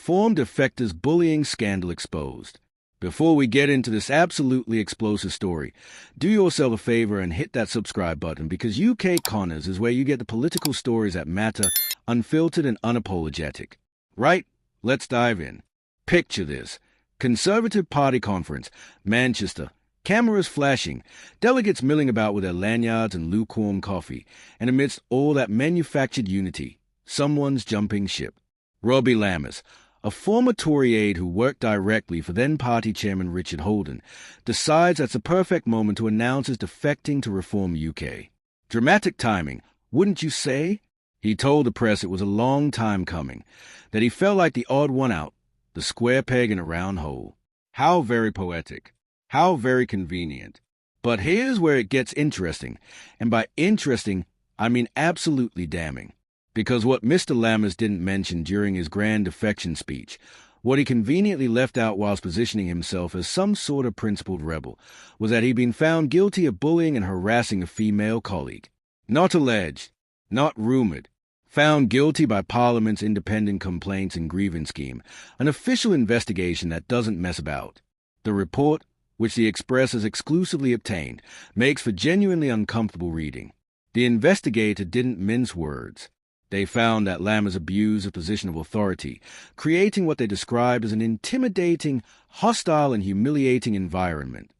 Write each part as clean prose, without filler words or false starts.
Reform defectors bullying scandal exposed. Before we get into this absolutely explosive story, do yourself a favor and hit that subscribe button, because UK Connors is where you get the political stories that matter, unfiltered and unapologetic. Right? Let's dive in. Picture this. Conservative Party Conference, Manchester. Cameras flashing, delegates milling about with their lanyards and lukewarm coffee, and amidst all that manufactured unity, someone's jumping ship. Robbie Lammers, a former Tory aide who worked directly for then-party chairman Richard Holden, decides that's a perfect moment to announce his defecting to Reform UK. Dramatic timing, wouldn't you say? He told the press it was a long time coming, that he felt like the odd one out, the square peg in a round hole. How very poetic. How very convenient. But here's where it gets interesting, and by interesting, I mean absolutely damning. Because what Mr. Lammers didn't mention during his grand defection speech, what he conveniently left out whilst positioning himself as some sort of principled rebel, was that he'd been found guilty of bullying and harassing a female colleague. Not alleged, not rumoured. Found guilty by Parliament's Independent Complaints and Grievance Scheme, an official investigation that doesn't mess about. The report, which the Express has exclusively obtained, makes for genuinely uncomfortable reading. The investigator didn't mince words. They found that Lammers abused a position of authority, creating what they describe as an intimidating, hostile, and humiliating environment.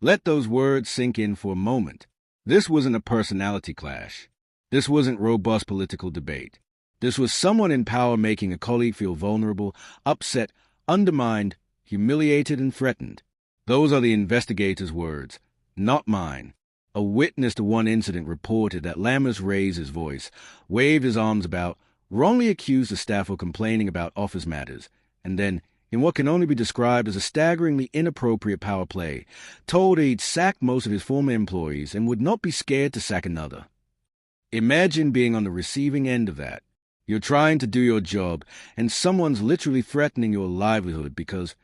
Let those words sink in for a moment. This wasn't a personality clash. This wasn't robust political debate. This was someone in power making a colleague feel vulnerable, upset, undermined, humiliated, and threatened. Those are the investigator's words, not mine. A witness to one incident reported that Lammers raised his voice, waved his arms about, wrongly accused the staff of complaining about office matters, and then, in what can only be described as a staggeringly inappropriate power play, told he'd sacked most of his former employees and would not be scared to sack another. Imagine being on the receiving end of that. You're trying to do your job, and someone's literally threatening your livelihood because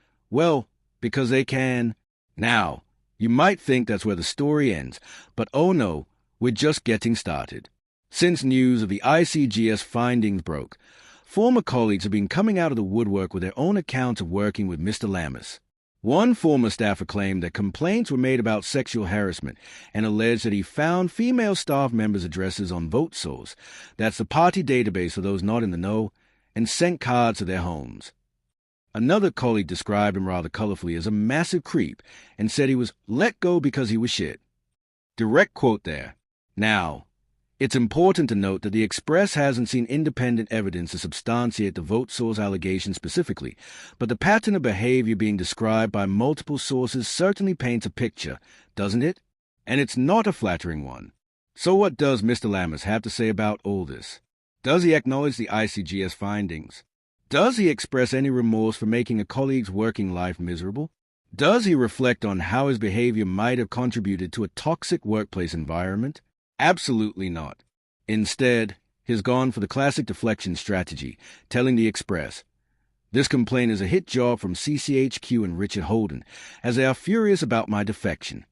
they can. Now, you might think that's where the story ends, but oh no, we're just getting started. Since news of the ICGS findings broke, former colleagues have been coming out of the woodwork with their own accounts of working with Mr. Lammers. One former staffer claimed that complaints were made about sexual harassment and alleged that he found female staff members' addresses on VoteSource, that's the party database for those not in the know, and sent cards to their homes. Another colleague described him rather colorfully as a massive creep and said he was let go because he was shit. Direct quote there. Now, it's important to note that the Express hasn't seen independent evidence to substantiate the VoteSource allegation specifically, but the pattern of behavior being described by multiple sources certainly paints a picture, doesn't it? And it's not a flattering one. So what does Mr. Lammers have to say about all this? Does he acknowledge the ICGS findings? Does he express any remorse for making a colleague's working life miserable? Does he reflect on how his behavior might have contributed to a toxic workplace environment? Absolutely not. Instead, he's gone for the classic deflection strategy, telling the Express, "This complaint is a hit job from CCHQ and Richard Holden, as they are furious about my defection."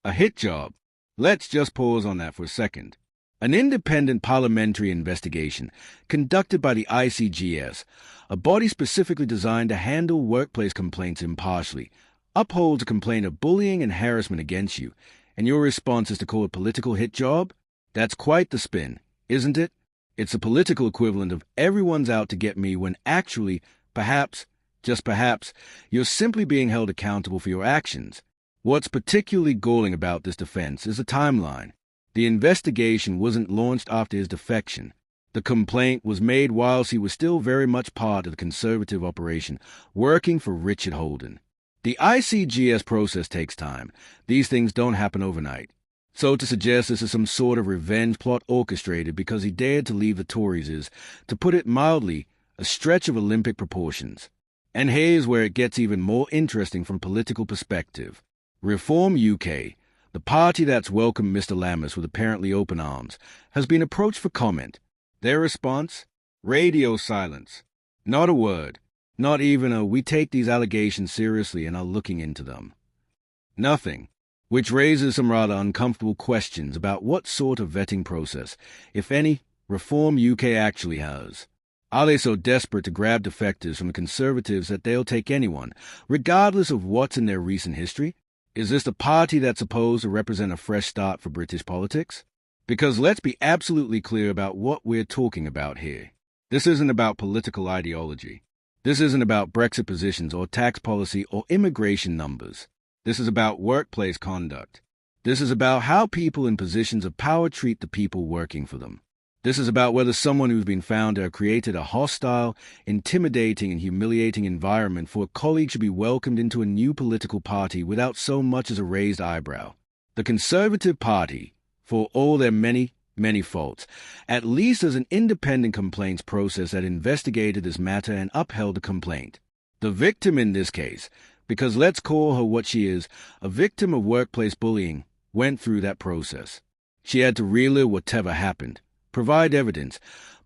A hit job? Let's just pause on that for a second. An independent parliamentary investigation conducted by the ICGS, a body specifically designed to handle workplace complaints impartially, upholds a complaint of bullying and harassment against you, and your response is to call it a political hit job? That's quite the spin, isn't it? It's the political equivalent of everyone's out to get me when actually, perhaps, just perhaps, you're simply being held accountable for your actions. What's particularly galling about this defense is the timeline. The investigation wasn't launched after his defection. The complaint was made whilst he was still very much part of the Conservative operation, working for Richard Holden. The ICGS process takes time. These things don't happen overnight. So to suggest this is some sort of revenge plot orchestrated because he dared to leave the Tories is, to put it mildly, a stretch of Olympic proportions. And here's where it gets even more interesting from a political perspective. Reform UK, the party that's welcomed Mr. Lammers with apparently open arms, has been approached for comment. Their response? Radio silence. Not a word. Not even a "we take these allegations seriously and are looking into them." Nothing. Which raises some rather uncomfortable questions about what sort of vetting process, if any, Reform UK actually has. Are they so desperate to grab defectors from the Conservatives that they'll take anyone, regardless of what's in their recent history? Is this the party that's supposed to represent a fresh start for British politics? Because let's be absolutely clear about what we're talking about here. This isn't about political ideology. This isn't about Brexit positions or tax policy or immigration numbers. This is about workplace conduct. This is about how people in positions of power treat the people working for them. This is about whether someone who's been found to have created a hostile, intimidating, and humiliating environment for a colleague should be welcomed into a new political party without so much as a raised eyebrow. The Conservative Party, for all their many faults, at least has an independent complaints process that investigated this matter and upheld the complaint. The victim in this case, because let's call her what she is, a victim of workplace bullying, went through that process. She had to relive whatever happened, provide evidence,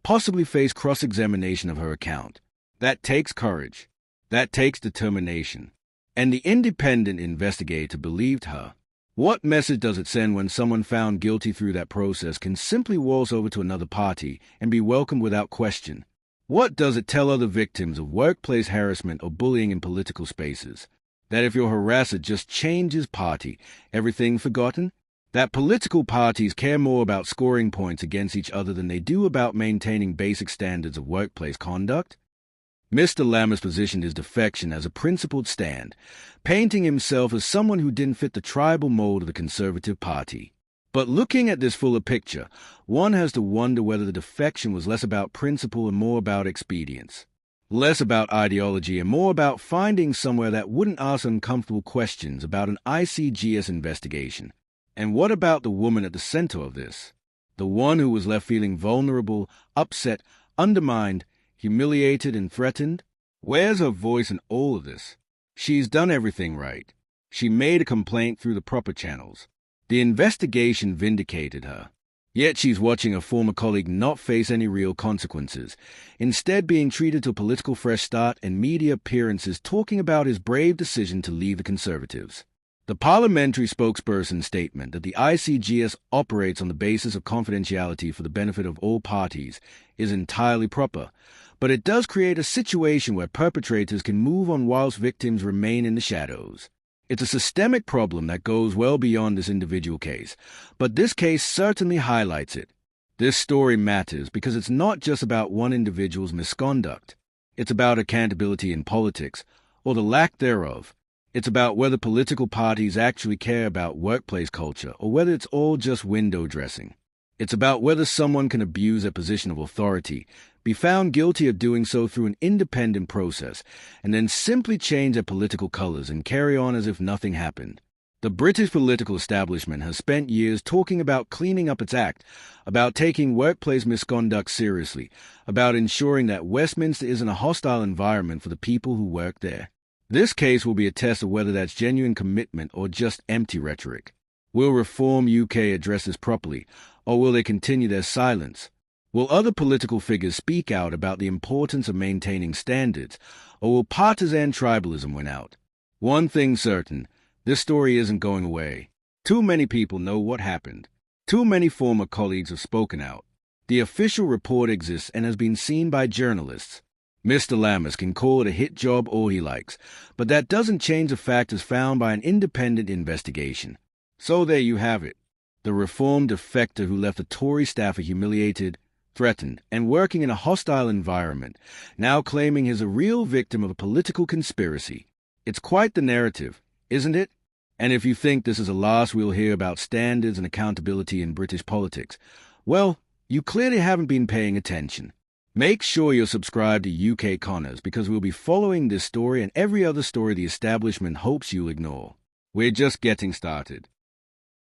possibly face cross-examination of her account. That takes courage. That takes determination. And the independent investigator believed her. What message does it send when someone found guilty through that process can simply waltz over to another party and be welcomed without question? What does it tell other victims of workplace harassment or bullying in political spaces? That if your harasser just changes party, everything forgotten? That political parties care more about scoring points against each other than they do about maintaining basic standards of workplace conduct? Mr. Lammers positioned his defection as a principled stand, painting himself as someone who didn't fit the tribal mold of the Conservative Party. But looking at this fuller picture, one has to wonder whether the defection was less about principle and more about expedience. Less about ideology and more about finding somewhere that wouldn't ask uncomfortable questions about an ICGS investigation. And what about the woman at the center of this? The one who was left feeling vulnerable, upset, undermined, humiliated, and threatened? Where's her voice in all of this? She's done everything right. She made a complaint through the proper channels. The investigation vindicated her. Yet she's watching a former colleague not face any real consequences, instead being treated to a political fresh start and media appearances talking about his brave decision to leave the Conservatives. The parliamentary spokesperson's statement that the ICGS operates on the basis of confidentiality for the benefit of all parties is entirely proper, but it does create a situation where perpetrators can move on whilst victims remain in the shadows. It's a systemic problem that goes well beyond this individual case, but this case certainly highlights it. This story matters because it's not just about one individual's misconduct. It's about accountability in politics, or the lack thereof. It's about whether political parties actually care about workplace culture or whether it's all just window dressing. It's about whether someone can abuse a position of authority, be found guilty of doing so through an independent process, and then simply change their political colors and carry on as if nothing happened. The British political establishment has spent years talking about cleaning up its act, about taking workplace misconduct seriously, about ensuring that Westminster isn't a hostile environment for the people who work there. This case will be a test of whether that's genuine commitment or just empty rhetoric. Will Reform UK address this properly, or will they continue their silence? Will other political figures speak out about the importance of maintaining standards, or will partisan tribalism win out? One thing's certain, this story isn't going away. Too many people know what happened. Too many former colleagues have spoken out. The official report exists and has been seen by journalists. Mr. Lammers can call it a hit job all he likes, but that doesn't change the fact as found by an independent investigation. So there you have it. The reformed defector who left the Tory staffer humiliated, threatened, and working in a hostile environment, now claiming he's a real victim of a political conspiracy. It's quite the narrative, isn't it? And if you think this is the last we'll hear about standards and accountability in British politics, well, you clearly haven't been paying attention. Make sure you're subscribed to UK Connors because we'll be following this story and every other story the establishment hopes you'll ignore. We're just getting started.